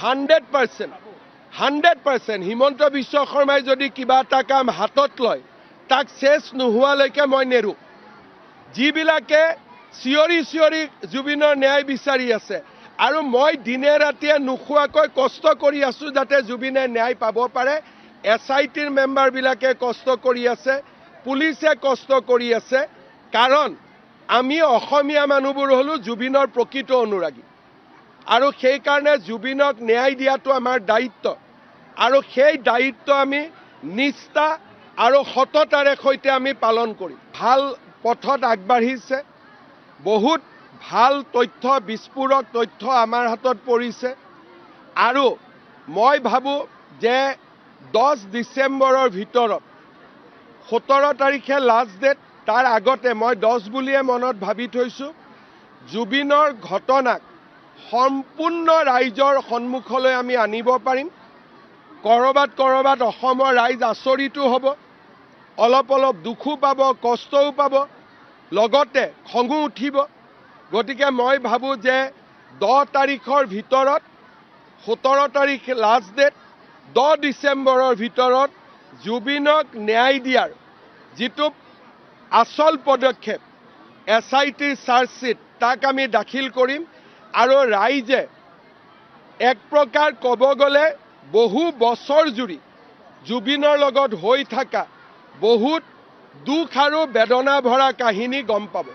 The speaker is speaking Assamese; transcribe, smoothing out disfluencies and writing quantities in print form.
100% হিমন্ত বিশ্ব শৰ্মাই যদি কিবা এটা কাম হাতত লয় তাক শেষ নোহোৱালৈকে মই নেৰো। যিবিলাকে চিঞৰি চিঞৰি জুবিনৰ ন্যায় বিচাৰি আছে আৰু মই দিনে ৰাতিয়ে নোখোৱাকৈ কষ্ট কৰি আছোঁ যাতে জুবিনে ন্যায় পাব পাৰে। SITৰ মেম্বাৰবিলাকে কষ্ট কৰি আছে, পুলিচে কষ্ট কৰি আছে, কাৰণ আমি অসমীয়া মানুহবোৰ হ'লোঁ জুবিনৰ প্ৰকৃত অনুৰাগী আৰু সেইকাৰণে জুবিনক ন্যায় দিয়াটো আমাৰ দায়িত্ব আৰু সেই দায়িত্ব আমি নিষ্ঠা আৰু সততাৰে সৈতে আমি পালন কৰিম। ভাল পথত আগবাঢ়িছে, বহুত ভাল তথ্য, বিস্ফোৰক তথ্য আমাৰ হাতত পৰিছে আৰু মই ভাবোঁ যে 10 ডিচেম্বৰৰ ভিতৰত 17 তাৰিখে লাষ্ট ডেট, তাৰ আগতে মই 10 বুলিয়ে মনত ভাবি থৈছোঁ। জুবিনৰ ঘটনাক সম্পূৰ্ণ ৰাইজৰ সন্মুখলৈ আমি আনিব পাৰিম। কৰবাত অসমৰ ৰাইজ আচৰিতো হ'ব, অলপ দুখো পাব, কষ্টও পাব, লগতে খঙো উঠিব। গতিকে মই ভাবোঁ যে 10 তাৰিখৰ ভিতৰত, 17 তাৰিখ লাষ্ট ডেট, 10 ডিচেম্বৰৰ ভিতৰত জুবিনক ন্যায় দিয়াৰ যিটো আচল পদক্ষেপ SITৰ চাৰ্জশ্বীট তাক আমি দাখিল কৰিম আৰু ৰাইজে এক প্ৰকাৰ ক'ব গ'লে বহু বছৰ জুৰি জুবিনৰ লগত হৈ থকা বহুত দুখ আৰু বেদনা ভৰা কাহিনী গম পাব।